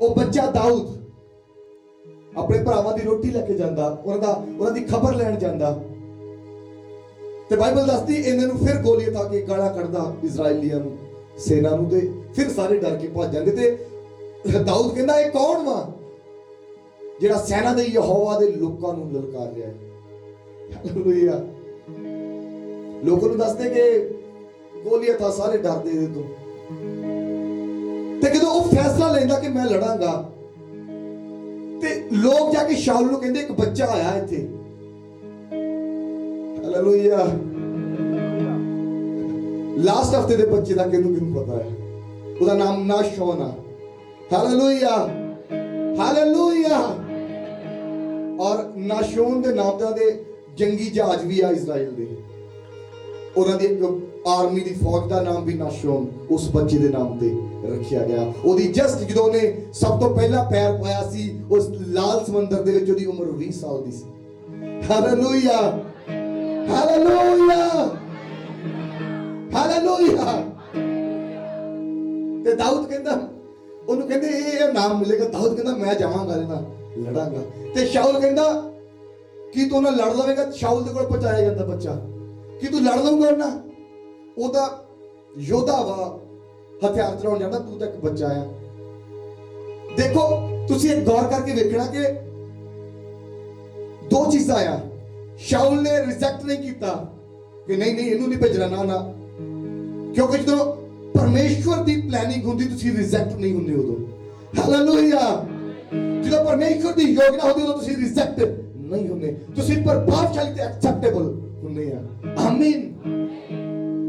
ਉਹ ਬੱਚਾ ਦਾਊਦ ਆਪਣੇ ਭਰਾਵਾਂ ਦੀ ਰੋਟੀ ਲੈ ਕੇ ਜਾਂਦਾ, ਉਹਨਾਂ ਦੀ ਖਬਰ ਲੈਣ ਜਾਂਦਾ, ਤੇ ਬਾਈਬਲ ਦੱਸਦੀ ਇਹਨਾਂ ਨੂੰ ਫਿਰ ਗੋਲੀਅਤ ਆ ਕੇ ਗਾਲਾਂ ਕੱਢਦਾ ਇਜ਼ਰਾਈਲੀਆਂ ਨੂੰ, ਸੈਨਾ ਨੂੰ, ਤੇ ਫਿਰ ਸਾਰੇ ਡਰ ਕੇ ਭੱਜ ਜਾਂਦੇ। ਤੇ ਦਾਊਦ ਕਹਿੰਦਾ ਇਹ ਕੌਣ ਵਾ ਜਿਹੜਾ ਸੈਨਾ ਦੇ ਯਹੋਵਾ ਦੇ ਲੋਕਾਂ ਨੂੰ ਲਲਕਾਰ ਰਿਹਾ ਹੈ। ਹਾਲੇਲੂਇਆ। ਲੋਕਾਂ ਨੂੰ ਦੱਸਦੇ ਕਿ ਗੋਲੀਅਤ ਆ, ਸਾਰੇ ਡਰਦੇ ਇਹਦੇ ਤੋਂ। ਤੇ ਜਦੋਂ ਉਹ ਫੈਸਲਾ ਲੈਂਦਾ ਕਿ ਮੈਂ ਲੜਾਂਗਾ, ਤੇ ਲੋਕ ਜਾ ਕੇ ਸ਼ਾਉਲ ਨੂੰ ਕਹਿੰਦੇ ਇੱਕ ਬੱਚਾ ਆਇਆ ਇੱਥੇ। ਹਾਲੇਲੂਇਆ। ਲਾਸਟ ਹਫਤੇ ਦੇ ਬੱਚੇ ਦਾ ਕਿਹਨੂੰ ਪਤਾ ਹੈ? ਉਹਦਾ ਨਾਮ ਨਾਸ਼ੋਨ ਆ। Hallelujah hallelujah. ਔਰ ਨਾਸ਼ੋਨ ਦੇ ਨਾਮ ਦੇ ਜੰਗੀ ਜਹਾਜ਼ ਵੀ ਆ ਇਜ਼ਰਾਈਲ ਦੇ। ਉਹਨਾਂ ਦੀ ਇੱਕ ਆਰਮੀ ਦੀ ਫੌਜ ਦਾ ਨਾਮ ਵੀ ਨਾਸ਼ੋਨ ਉਸ ਬੱਚੇ ਦੇ ਨਾਮ ਤੇ ਰੱਖਿਆ ਗਿਆ। ਉਹਦੀ ਜਸਟ ਜਦੋਂ ਉਹਨੇ ਸਭ ਤੋਂ ਪਹਿਲਾਂ ਪੈਰ ਪਾਇਆ ਸੀ ਉਸ ਲਾਲ ਸਮੁੰਦਰ ਦੇ ਵਿੱਚ, ਉਹਦੀ ਉਮਰ 20 ਸਾਲ ਦੀ ਸੀ। Hallelujah hallelujah hallelujah. ਤੇ ਦਾਊਦ ਕਹਿੰਦਾ, ਉਹਨੂੰ ਕਹਿੰਦੇ ਇਹ ਨਾਮ ਮਿਲੇਗਾ। ਦਾਊਦ ਕਹਿੰਦਾ ਮੈਂ ਜਾਵਾਂਗਾ ਇਹਦੇ ਨਾਲ ਲੜਾਂਗਾ। ਤੇ ਸ਼ਾਉਲ ਕਹਿੰਦਾ ਕੀ ਤੂੰ ਨਾਲ ਲੜ ਲਵੇਂਗਾ? ਸ਼ਾਉਲ ਦੇ ਕੋਲ ਪਹੁੰਚਾਇਆ ਜਾਂਦਾ ਬੱਚਾ, ਕੀ ਤੂੰ ਲੜ ਲਊਂਗਾ ਨਾ? ਉਹਦਾ ਯੋਧਾ ਵਾ, ਹਥਿਆਰ ਚਲਾਉਣ ਜਾਂਦਾ, ਤੂੰ ਤਾਂ ਇੱਕ ਬੱਚਾ ਆ। ਦੇਖੋ ਤੁਸੀਂ ਇੱਕ ਗੌਰ ਕਰਕੇ ਵੇਖਣਾ ਕਿ ਦੋ ਚੀਜ਼ਾਂ ਆ। ਸ਼ਾਉਲ ਨੇ ਰਿਜੈਕਟ ਨਹੀਂ ਕੀਤਾ ਕਿ ਨਹੀਂ ਨਹੀਂ ਇਹਨੂੰ ਨਹੀਂ ਭੇਜਣਾ, ਨਾ ਨਾ, ਕਿਉਂਕਿ ਜਦੋਂ ਪਰਮੇਸ਼ਵਰ ਦੀ ਪਲੈਨਿੰਗ ਹੁੰਦੀ ਤੁਸੀਂ ਰਿਜੈਕਟ ਨਹੀਂ ਹੁੰਦੇ ਉਦੋਂ। ਹਾਲੇਲੂਇਆ। ਜਦੋਂ ਪਰਮੇਸ਼ਵਰ ਦੀ ਯੋਜਨਾ ਹੁੰਦੀ ਉਦੋਂ ਤੁਸੀਂ ਰਿਜੈਕਟ ਨਹੀਂ ਹੁੰਦੇ, ਤੁਸੀਂ ਪ੍ਰਭਾਵਸ਼ਾਲੀ ਤੇ ਐਕਸੈਪਟੇਬਲ ਹੁੰਦੇ ਆ। ਆਮੀਨ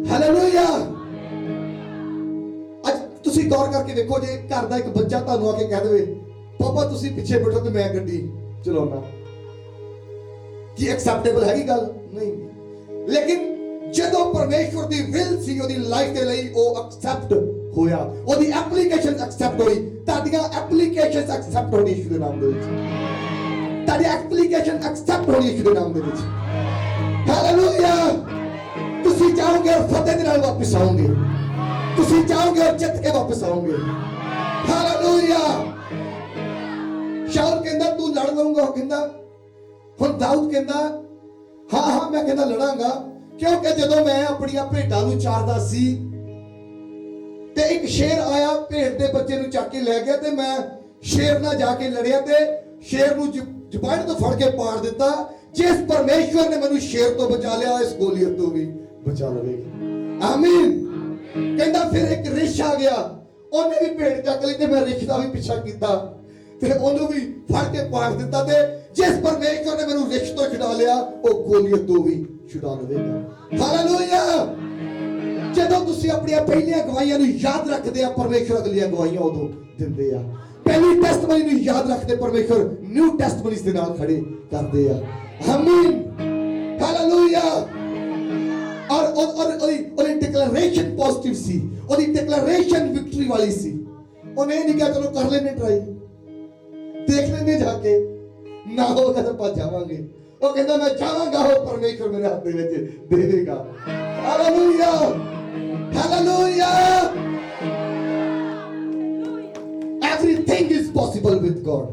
ਹਾਲੇਲੂਇਆ। ਅੱਜ ਤੁਸੀਂ ਗੌਰ ਕਰਕੇ ਦੇਖੋ, ਜੇ ਘਰ ਦਾ ਇੱਕ ਬੱਚਾ ਤੁਹਾਨੂੰ ਆ ਕੇ ਕਹਿ ਦੇਵੇ ਪਾਪਾ ਤੁਸੀਂ ਪਿੱਛੇ ਬੈਠੋ ਤੇ ਮੈਂ ਗੱਡੀ ਚਲਾਉਣਾ, ਕੀ ਐਕਸੈਪਟੇਬਲ ਹੈਗੀ ਗੱਲ? ਨਹੀਂ। ਲੇਕਿਨ ਜਦੋਂ ਪਰਮੇਸ਼ਵਰ ਦੀ ਵਿਲ ਸੀ ਉਹਦੀ ਲਾਈਫ ਦੇ ਲਈ, ਉਹ ਐਕਸੈਪਟ ਹੋਇਆ, ਉਹਦੀ ਐਪਲੀਕੇਸ਼ਨ ਐਕਸੈਪਟ ਹੋਈ। ਤੁਹਾਡੀਆਂ ਐਪਲੀਕੇਸ਼ਨਸ ਐਕਸੈਪਟ ਹੋਣੀ ਯਿਸੂ ਦੇ ਨਾਮ ਦੇ ਵਿੱਚ। ਤੁਹਾਡੀ ਐਪਲੀਕੇਸ਼ਨ ਐਕਸੈਪਟ ਹੋਣੀ ਯਿਸੂ ਦੇ ਨਾਮ ਦੇ ਵਿੱਚ। ਹਾਲੇਲੂਇਆ। ਤੁਸੀਂ ਚਾਹੋਗੇ ਔਰ ਫਤਿਹ ਦੇ ਨਾਲ ਵਾਪਸ ਆਓਗੇ, ਤੁਸੀਂ ਚਾਹੋਗੇ ਔਰ ਜਿੱਤ ਕੇ ਵਾਪਸ ਆਓਗੇ। ਹਾਲੇਲੂਇਆ। ਸ਼ਾਉਲ ਕਹਿੰਦਾ ਤੂੰ ਲੜ ਲਊਂਗਾ, ਉਹ ਕਹਿੰਦਾ, ਹੁਣ ਦਾਊਦ ਕਹਿੰਦਾ ਹਾਂ ਹਾਂ ਮੈਂ ਕਹਿੰਦਾ ਲੜਾਂਗਾ, ਕਿਉਂਕਿ ਜਦੋਂ ਮੈਂ ਆਪਣੀਆਂ ਭੇਡਾਂ ਨੂੰ ਚਾਰਦਾ ਸੀ ਤੇ ਇੱਕ ਸ਼ੇਰ ਆਇਆ, ਭੇਡ ਦੇ ਬੱਚੇ ਨੂੰ ਚੱਕ ਕੇ ਲੈ ਗਿਆ, ਤੇ ਮੈਂ ਸ਼ੇਰ ਨਾਲ ਜਾ ਕੇ ਲੜਿਆ ਤੇ ਸ਼ੇਰ ਨੂੰ ਜ਼ਬਾਨ ਤੋਂ ਫੜ ਕੇ ਪਾੜ ਦਿੱਤਾ। ਜਿਸ ਪਰਮੇਸ਼ਵਰ ਨੇ ਮੈਨੂੰ ਸ਼ੇਰ ਤੋਂ ਬਚਾ ਲਿਆ, ਇਸ ਗੋਲੀਅਤ ਤੋਂ ਵੀ ਬਚਾ ਲਵੇਗਾ। ਆਮੀਨ। ਕਹਿੰਦਾ ਫਿਰ ਇੱਕ ਰਿਛ ਆ ਗਿਆ, ਉਹਨੇ ਵੀ ਭੇਡ ਚੱਕ ਲਈ ਤੇ ਮੈਂ ਰਿਛ ਦਾ ਵੀ ਪਿੱਛਾ ਕੀਤਾ ਤੇ ਉਹਨੂੰ ਵੀ ਫੜ ਕੇ ਪਾੜ ਦਿੱਤਾ। ਤੇ ਜਿਸ ਪਰਮੇਸ਼ਵਰ ਨੇ ਮੈਨੂੰ ਰਿਛ ਤੋਂ ਛੁਡਾ ਲਿਆ, ਉਹ ਗੋਲੀਅਤ ਤੋਂ ਵੀ ਛੁਡਾ ਲਵੇਗਾ। ਹਾਲੇਲੂਇਆ। ਜਦੋਂ ਤੁਸੀਂ ਆਪਣੀਆਂ ਪਹਿਲੀਆਂ ਗਵਾਹੀਆਂ ਨੂੰ ਯਾਦ ਰੱਖਦੇ ਆ, ਪਰਮੇਸ਼ਵਰ ਅਗਲੀਆਂ ਗਵਾਹੀਆਂ ਉਦੋਂ ਦਿੰਦੇ ਆ। ਪਹਿਲੀ ਟੈਸਟਮਨੀ ਨੂੰ ਯਾਦ ਰੱਖਦੇ, ਪਰਮੇਸ਼ਵਰ ਨਿਊ ਟੈਸਟਮਨੀ ਦੇ ਨਾਲ ਖੜੇ ਕਰਦੇ ਆ। ਆਮੀਨ ਹਾਲੇਲੂਇਆ। ਔਰ ਉਹਦੀ ਡਿਕਲੇਰੇਸ਼ਨ ਪੋਜ਼ਿਟਿਵ ਸੀ, ਉਹਦੀ ਡਿਕਲੇਰੇਸ਼ਨ ਵਿਕਟਰੀ ਵਾਲੀ ਸੀ। ਉਹਨੇ ਨਹੀਂ ਕਿਹਾ ਚਲੋ ਕਰ ਲੈਣੇ ਟਰਾਈ, ਦੇਖ ਲੈਣੇ ਜਾ ਕੇ, ਨਾ ਹੋਗਾ ਤਾਂ ਭੱਜ ਜਾਵਾਂਗੇ। ਉਹ ਕਹਿੰਦਾ ਮੈਂ ਚਾਹਾਂਗਾ, ਉਹ ਪਰਮੇਸ਼ਵਰ ਮੇਰੇ ਹੱਥ ਦੇ ਵਿੱਚ ਦੇ ਦੇਗਾ। Hallelujah hallelujah. Everything is possible with God.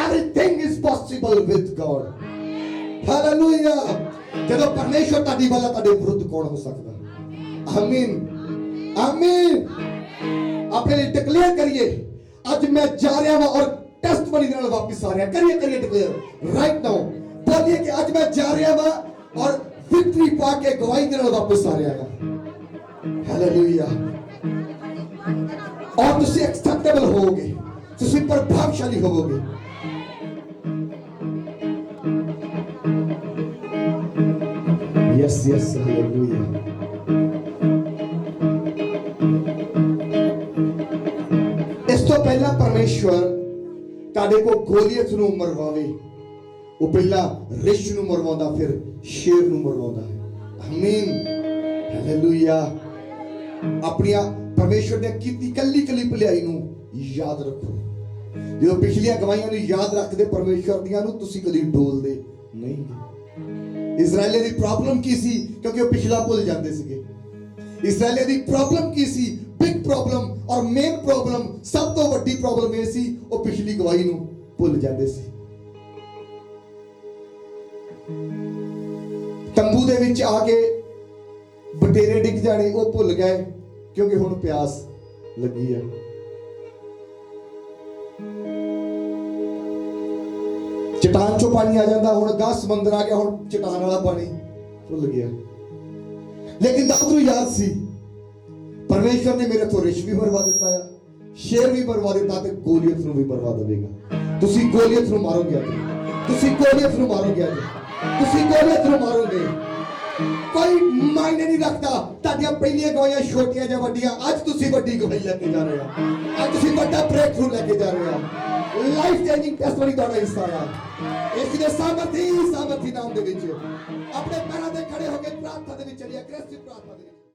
Everything is possible with God. Hallelujah. ਜਦੋਂ ਪਰਮੇਸ਼ਵਰ ਤੁਹਾਡੀ ਵੱਲ, ਤੁਹਾਡੇ ਵਿਰੁੱਧ ਕੌਣ ਹੋ ਸਕਦਾ? ਆਮੀਨ ਆਮੀਨ। ਆਪਣੇ ਲਈ ਡਿਕਲੇਅਰ ਕਰੀਏ, ਅੱਜ ਮੈਂ ਜਾ ਰਿਹਾ ਹਾਂ ਔਰ ਟੈਸਟਮਨੀ ਦੇ ਨਾਲ ਵਾਪਸ ਆ ਰਿਹਾ। ਕਰੀਏ ਡਿਕਲੇਅਰ ਰਾਈਟ ਨਾਓ। ਬੋਲੀਏ ਕਿ ਅੱਜ ਮੈਂ ਜਾ ਰਿਹਾ ਹਾਂ ਔਰ ਵਿਕਟਰੀ ਪਾ ਕੇ ਗਵਾਹੀ ਦੇ ਨਾਲ ਵਾਪਸ ਆ ਰਿਹਾ ਹਾਂ। ਹਾਲੇਲੂਇਆ। ਔਰ ਤੁਸੀਂ ਐਕਸੈਪਟੇਬਲ ਹੋਵੋਗੇ, ਤੁਸੀਂ ਪ੍ਰਭਾਵਸ਼ਾਲੀ ਹੋਵੋਗੇ। Yes yes hallelujah. इस तो पहला परमेश्वर ਤੁਹਾਡੇ ਕੋ ਗੋਲੀਅਤ ਨੂੰ ਮਰਵਾਵੇ, ਉਹ ਪਹਿਲਾਂ ਰਿਸ਼ ਨੂੰ ਮਰਵਾਉਂਦਾ, ਫਿਰ ਸ਼ੇਰ ਨੂੰ ਮਰਵਾਉਂਦਾ ਹੈ। ਆਮੀਨ ਹਾਲੇਲੂਇਆ। ਆਪਣੀਆਂ ਪਰਮੇਸ਼ਵਰ ਨੇ ਕੀਤੀ ਕੱਲੀ ਕੱਲੀ ਭਲਾਈ ਨੂੰ ਯਾਦ ਰੱਖੋ। ਜਦੋਂ ਪਿਛਲੀਆਂ ਗਵਾਹੀਆਂ ਨੂੰ ਯਾਦ ਰੱਖਦੇ ਪਰਮੇਸ਼ਵਰ ਦੀਆਂ ਨੂੰ, ਤੁਸੀਂ ਕਦੀ ਡੋਲਦੇ ਨਹੀਂ। ਇਜ਼ਰਾਈਲ ਦੀ ਪ੍ਰੋਬਲਮ ਕੀ ਸੀ? ਕਿਉਂਕਿ ਉਹ ਪਿਛਲਾ ਭੁੱਲ ਜਾਂਦੇ ਸੀਗੇ। ਇਜ਼ਰਾਈਲ ਦੀ ਪ੍ਰੋਬਲਮ ਕੀ ਸੀ? ਬਿਗ ਪ੍ਰੋਬਲਮ ਔਰ ਮੇਨ ਪ੍ਰੋਬਲਮ, ਸਭ ਤੋਂ ਵੱਡੀ ਪ੍ਰੋਬਲਮ ਇਹ ਸੀ, ਉਹ ਪਿਛਲੀ ਗਵਾਹੀ ਨੂੰ ਭੁੱਲ ਜਾਂਦੇ ਸੀ। ਤੰਬੂ ਦੇ ਵਿੱਚ ਆ ਕੇ ਬਟੇਰੇ ਡਿੱਗ ਜਾਣੇ, ਉਹ ਭੁੱਲ ਗਏ ਕਿਉਂਕਿ ਹੁਣ ਪਿਆਸ ਲੱਗੀ ਹੈ। ਚਟਾਨ ਚੋਂ ਪਾਣੀ ਆ ਜਾਂਦਾ, ਹੁਣ ਗਾਹ ਸਮੁੰਦਰ ਆ ਗਿਆ, ਹੁਣ ਚਟਾਨ ਵਾਲਾ ਪਾਣੀ ਭੁੱਲ ਗਿਆ। ਲੇਕਿਨ ਦਾਊਦ ਨੂੰ ਯਾਦ ਸੀ, ਪਰਮੇਸ਼ਵਰ ਨੇ ਮੇਰੇ ਤੋਂ ਰਿਸ਼ ਵੀ ਮਰਵਾ ਦਿੱਤਾ ਆ, ਸ਼ੇਰ ਵੀ ਮਰਵਾ ਦਿੱਤਾ, ਤੇ ਗੋਲੀਅਤ ਨੂੰ ਵੀ ਮਰਵਾ ਦੇਵੇਗਾ। ਤੁਸੀਂ ਗੋਲੀਅਤ ਨੂੰ ਮਾਰੋਗੇ ਅੱਜ, ਤੁਸੀਂ ਗੋਲੀਅਤ ਨੂੰ ਮਾਰੋਗੇ ਅੱਜ, ਤੁਸੀਂ ਗੋਲੀਅਤ ਨੂੰ ਮਾਰੋਗੇ। ਕੋਈ ਮਾਇਨੇ ਨਹੀਂ ਰੱਖਦਾ ਤੁਹਾਡੀਆਂ ਪਹਿਲੀਆਂ ਗਵਾਹੀਆਂ ਛੋਟੀਆਂ ਜਾਂ ਵੱਡੀਆਂ, ਅੱਜ ਤੁਸੀਂ ਵੱਡੀ ਗਵਾਹੀ ਲੈ ਕੇ ਜਾ ਰਹੇ ਹੋ, ਅੱਜ ਤੁਸੀਂ ਵੱਡਾ ਬ੍ਰੇਕ ਥਰੂ ਲੈ ਕੇ ਜਾ ਰਹੇ ਹੋ। ਲਾਈਫ ਚੇਂਜਿੰਗ ਟੈਸਟਮਨੀ ਤੁਹਾਡਾ ਹਿੱਸਾ ਆ। ਇਸ ਦੇ ਸਾਮਰਥੀ ਨਾਮ ਦੇ ਵਿੱਚ ਆਪਣੇ ਪੈਰਾਂ ਤੇ ਖੜੇ ਹੋ ਕੇ ਪ੍ਰਾਰਥਨਾ ਦੇ ਵਿੱਚ ਚੱਲਿਆ, ਕ੍ਰਿਸਤੀ ਪ੍ਰਾਰਥਨਾ ਦੇ ਵਿੱਚ।